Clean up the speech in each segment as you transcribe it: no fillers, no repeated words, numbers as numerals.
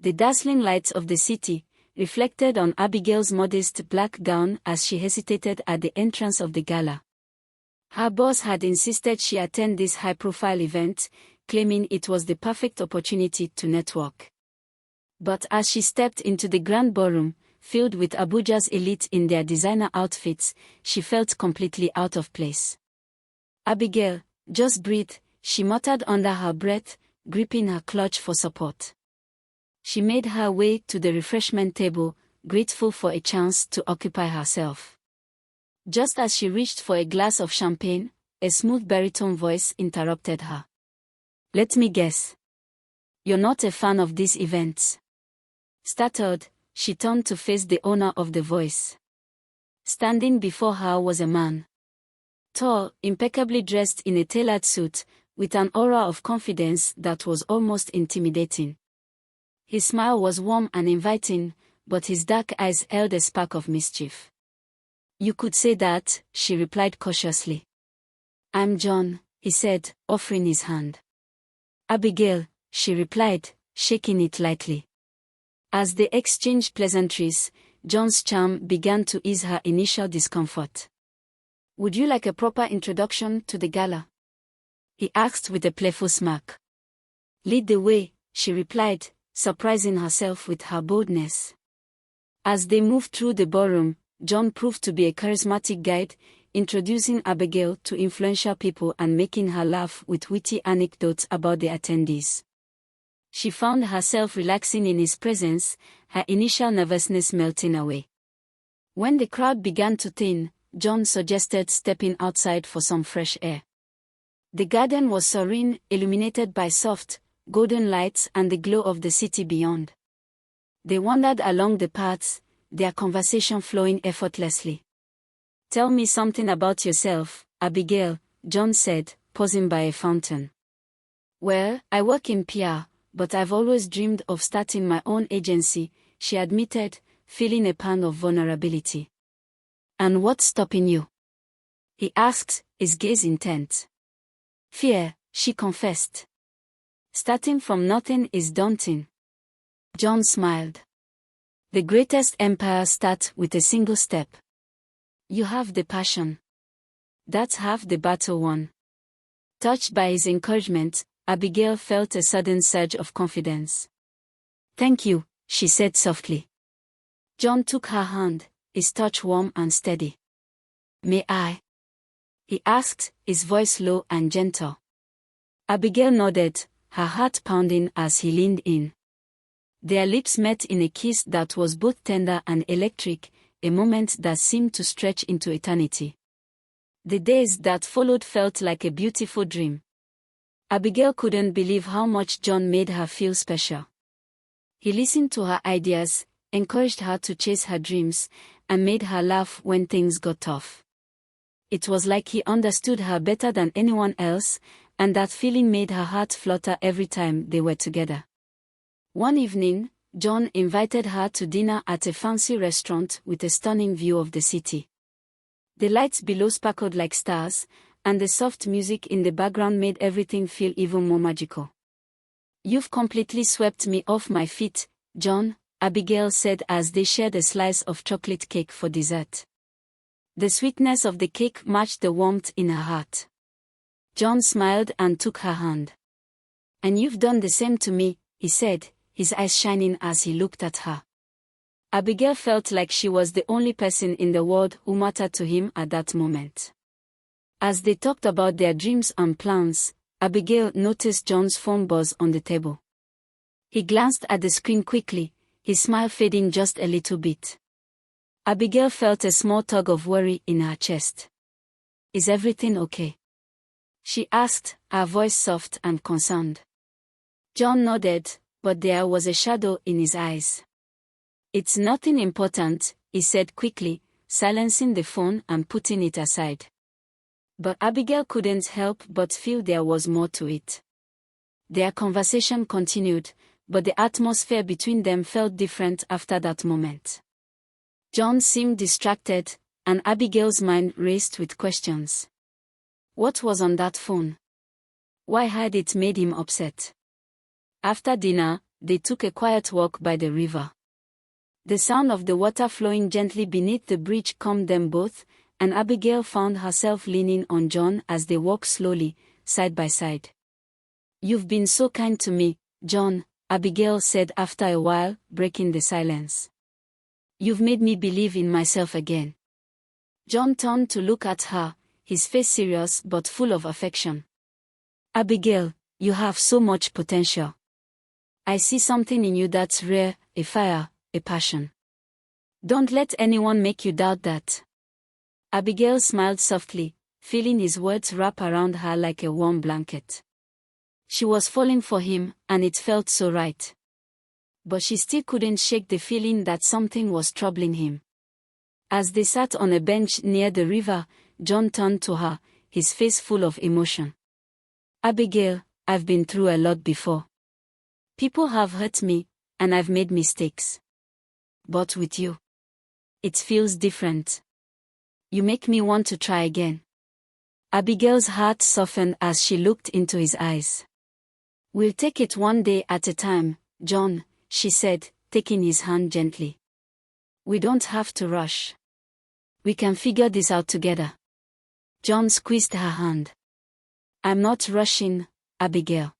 The dazzling lights of the city reflected on Abigail's modest black gown as she hesitated at the entrance of the gala. Her boss had insisted she attend this high-profile event, claiming it was the perfect opportunity to network. But as she stepped into the grand ballroom, filled with Abuja's elite in their designer outfits, she felt completely out of place. "Abigail, just breathe," she muttered under her breath, gripping her clutch for support. She made her way to the refreshment table, grateful for a chance to occupy herself. Just as she reached for a glass of champagne, a smooth baritone voice interrupted her. "Let me guess. You're not a fan of these events." Startled, she turned to face the owner of the voice. Standing before her was a man. Tall, impeccably dressed in a tailored suit, with an aura of confidence that was almost intimidating. His smile was warm and inviting, but his dark eyes held a spark of mischief. "You could say that," she replied cautiously. "I'm John," he said, offering his hand. "Abigail," she replied, shaking it lightly. As they exchanged pleasantries, John's charm began to ease her initial discomfort. "Would you like a proper introduction to the gala?" he asked with a playful smirk. "Lead the way," she replied, surprising herself with her boldness. As they moved through the ballroom, John proved to be a charismatic guide, introducing Abigail to influential people and making her laugh with witty anecdotes about the attendees. She found herself relaxing in his presence, her initial nervousness melting away. When the crowd began to thin, John suggested stepping outside for some fresh air. The garden was serene, illuminated by soft, golden lights and the glow of the city beyond. They wandered along the paths, their conversation flowing effortlessly. "Tell me something about yourself, Abigail," John said, pausing by a fountain. "Well, I work in PR, but I've always dreamed of starting my own agency," she admitted, feeling a pang of vulnerability. "And what's stopping you?" he asked, his gaze intent. "Fear," she confessed. "Starting from nothing is daunting." John smiled. "The greatest empires start with a single step. You have the passion. That's half the battle won." Touched by his encouragement, Abigail felt a sudden surge of confidence. "Thank you," she said softly. John took her hand, his touch warm and steady. "May I?" he asked, his voice low and gentle. Abigail nodded, her heart pounding as he leaned in. Their lips met in a kiss that was both tender and electric, a moment that seemed to stretch into eternity. The days that followed felt like a beautiful dream. Abigail couldn't believe how much John made her feel special. He listened to her ideas, encouraged her to chase her dreams, and made her laugh when things got tough. It was like he understood her better than anyone else, and that feeling made her heart flutter every time they were together. One evening, John invited her to dinner at a fancy restaurant with a stunning view of the city. The lights below sparkled like stars, and the soft music in the background made everything feel even more magical. "You've completely swept me off my feet, John," Abigail said as they shared a slice of chocolate cake for dessert. The sweetness of the cake matched the warmth in her heart. John smiled and took her hand. "And you've done the same to me," he said, his eyes shining as he looked at her. Abigail felt like she was the only person in the world who mattered to him at that moment. As they talked about their dreams and plans, Abigail noticed John's phone buzz on the table. He glanced at the screen quickly, his smile fading just a little bit. Abigail felt a small tug of worry in her chest. "Is everything okay?" she asked, her voice soft and concerned. John nodded, but there was a shadow in his eyes. "It's nothing important," he said quickly, silencing the phone and putting it aside. But Abigail couldn't help but feel there was more to it. Their conversation continued, but the atmosphere between them felt different after that moment. John seemed distracted, and Abigail's mind raced with questions. What was on that phone? Why had it made him upset? After dinner, they took a quiet walk by the river. The sound of the water flowing gently beneath the bridge calmed them both, and Abigail found herself leaning on John as they walked slowly, side by side. "You've been so kind to me, John," Abigail said after a while, breaking the silence. "You've made me believe in myself again." John turned to look at her, his face serious but full of affection. "Abigail, you have so much potential. I see something in you that's rare, a fire, a passion. Don't let anyone make you doubt that." Abigail smiled softly, feeling his words wrap around her like a warm blanket. She was falling for him, and it felt so right. But she still couldn't shake the feeling that something was troubling him. As they sat on a bench near the river, John turned to her, his face full of emotion. "Abigail, I've been through a lot before. People have hurt me, and I've made mistakes. But with you, it feels different. You make me want to try again." Abigail's heart softened as she looked into his eyes. "We'll take it one day at a time, John," she said, taking his hand gently. "We don't have to rush. We can figure this out together." John squeezed her hand. "I'm not rushing, Abigail.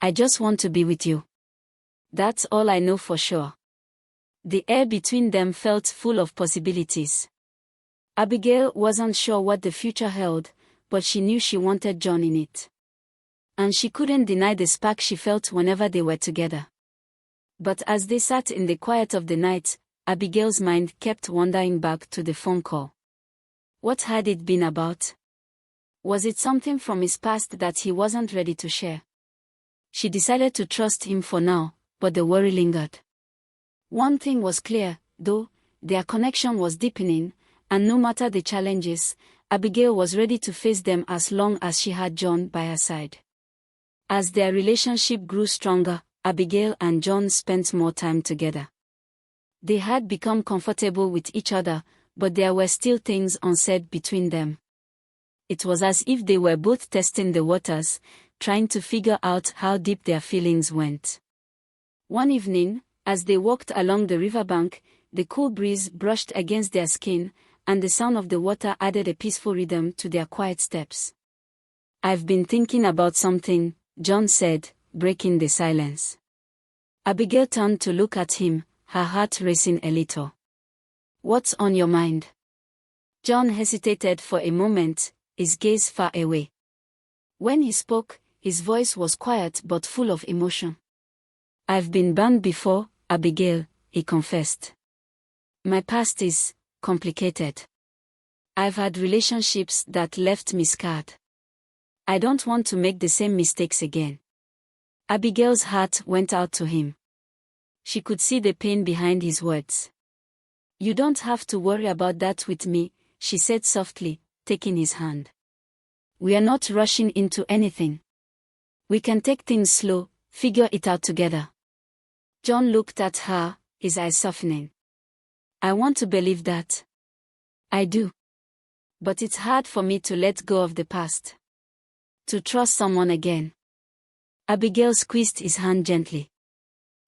I just want to be with you. That's all I know for sure." The air between them felt full of possibilities. Abigail wasn't sure what the future held, but she knew she wanted John in it. And she couldn't deny the spark she felt whenever they were together. But as they sat in the quiet of the night, Abigail's mind kept wandering back to the phone call. What had it been about? Was it something from his past that he wasn't ready to share? She decided to trust him for now, but the worry lingered. One thing was clear, though, their connection was deepening, and no matter the challenges, Abigail was ready to face them as long as she had John by her side. As their relationship grew stronger, Abigail and John spent more time together. They had become comfortable with each other, but there were still things unsaid between them. It was as if they were both testing the waters, trying to figure out how deep their feelings went. One evening, as they walked along the riverbank, the cool breeze brushed against their skin, and the sound of the water added a peaceful rhythm to their quiet steps. "I've been thinking about something," John said, breaking the silence. Abigail turned to look at him, her heart racing a little. "What's on your mind?" John hesitated for a moment, his gaze far away. When he spoke, his voice was quiet but full of emotion. "I've been burned before, Abigail," he confessed. "My past is complicated. I've had relationships that left me scarred. I don't want to make the same mistakes again." Abigail's heart went out to him. She could see the pain behind his words. "You don't have to worry about that with me," she said softly, taking his hand. "We are not rushing into anything. We can take things slow, figure it out together." John looked at her, his eyes softening. "I want to believe that. I do. But it's hard for me to let go of the past. To trust someone again." Abigail squeezed his hand gently.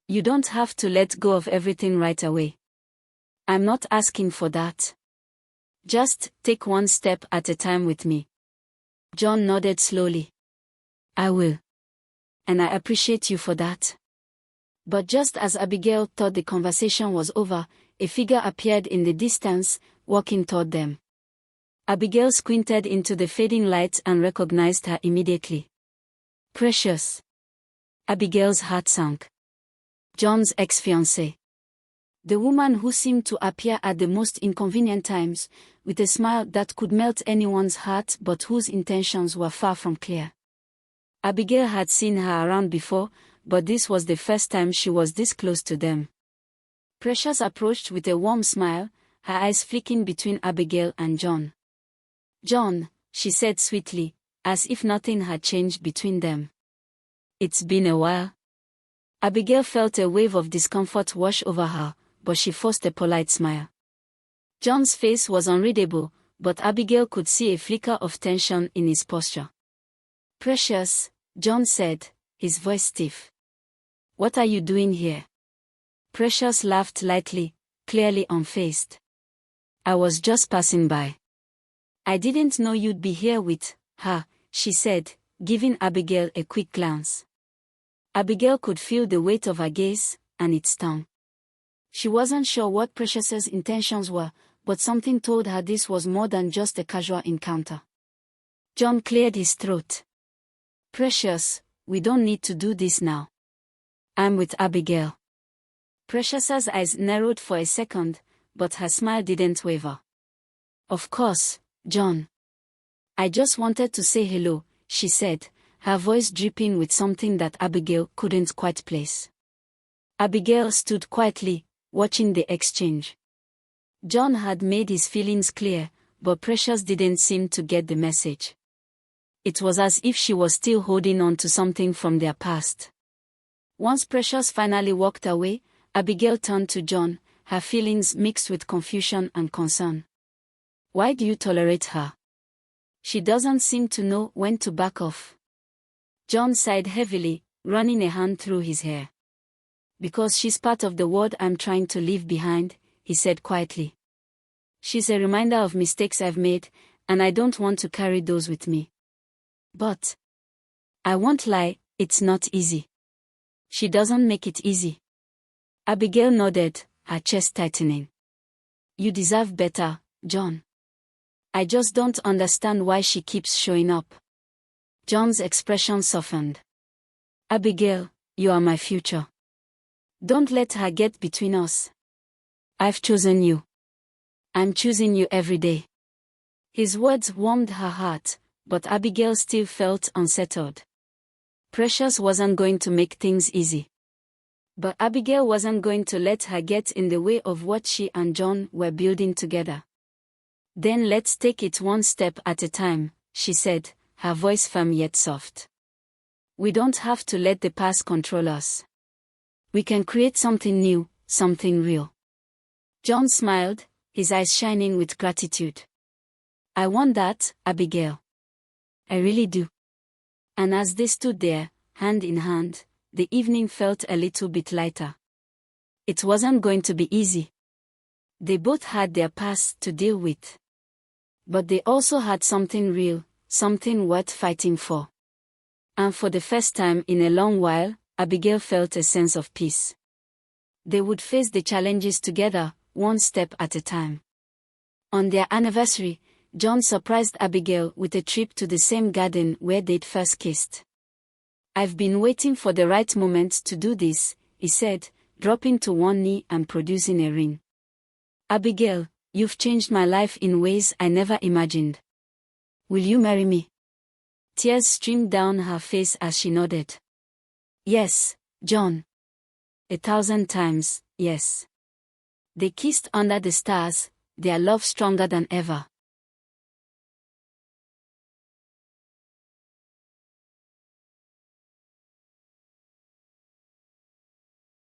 "You don't have to let go of everything right away. I'm not asking for that. Just take one step at a time with me." John nodded slowly. "I will. And I appreciate you for that." But just as Abigail thought the conversation was over, a figure appeared in the distance, walking toward them. Abigail squinted into the fading light and recognized her immediately. "Precious." Abigail's heart sank. John's ex-fiancée. The woman who seemed to appear at the most inconvenient times, with a smile that could melt anyone's heart but whose intentions were far from clear. Abigail had seen her around before, but this was the first time she was this close to them. Precious approached with a warm smile, her eyes flicking between Abigail and John. "John," she said sweetly, as if nothing had changed between them. "It's been a while." Abigail felt a wave of discomfort wash over her, but she forced a polite smile. John's face was unreadable, but Abigail could see a flicker of tension in his posture. "Precious," John said, his voice stiff. What are you doing here? Precious laughed lightly, clearly unfazed. I was just passing by. I didn't know you'd be here with her, she said, giving Abigail a quick glance. Abigail could feel the weight of her gaze, and it stung. She wasn't sure what Precious's intentions were, but something told her this was more than just a casual encounter. John cleared his throat. Precious, we don't need to do this now. I'm with Abigail. Precious's eyes narrowed for a second, but her smile didn't waver. Of course, John. I just wanted to say hello, she said, her voice dripping with something that Abigail couldn't quite place. Abigail stood quietly, watching the exchange. John had made his feelings clear, but Precious didn't seem to get the message. It was as if she was still holding on to something from their past. Once Precious finally walked away, Abigail turned to John, her feelings mixed with confusion and concern. Why do you tolerate her? She doesn't seem to know when to back off. John sighed heavily, running a hand through his hair. Because she's part of the world I'm trying to leave behind, he said quietly. She's a reminder of mistakes I've made, and I don't want to carry those with me. But I won't lie, it's not easy. She doesn't make it easy. Abigail nodded, her chest tightening. You deserve better, John. I just don't understand why she keeps showing up. John's expression softened. Abigail, you are my future. Don't let her get between us. I've chosen you. I'm choosing you every day. His words warmed her heart, but Abigail still felt unsettled. Precious wasn't going to make things easy. But Abigail wasn't going to let her get in the way of what she and John were building together. Then let's take it one step at a time, she said, her voice firm yet soft. We don't have to let the past control us. We can create something new, something real. John smiled, his eyes shining with gratitude. I want that, Abigail. I really do. And as they stood there, hand in hand, the evening felt a little bit lighter. It wasn't going to be easy. They both had their past to deal with. But they also had something real, something worth fighting for. And for the first time in a long while, Abigail felt a sense of peace. They would face the challenges together, one step at a time. On their anniversary, John surprised Abigail with a trip to the same garden where they'd first kissed. I've been waiting for the right moment to do this, he said, dropping to one knee and producing a ring. Abigail, you've changed my life in ways I never imagined. Will you marry me? Tears streamed down her face as she nodded. Yes, John. 1,000 times, yes. They kissed under the stars, their love stronger than ever.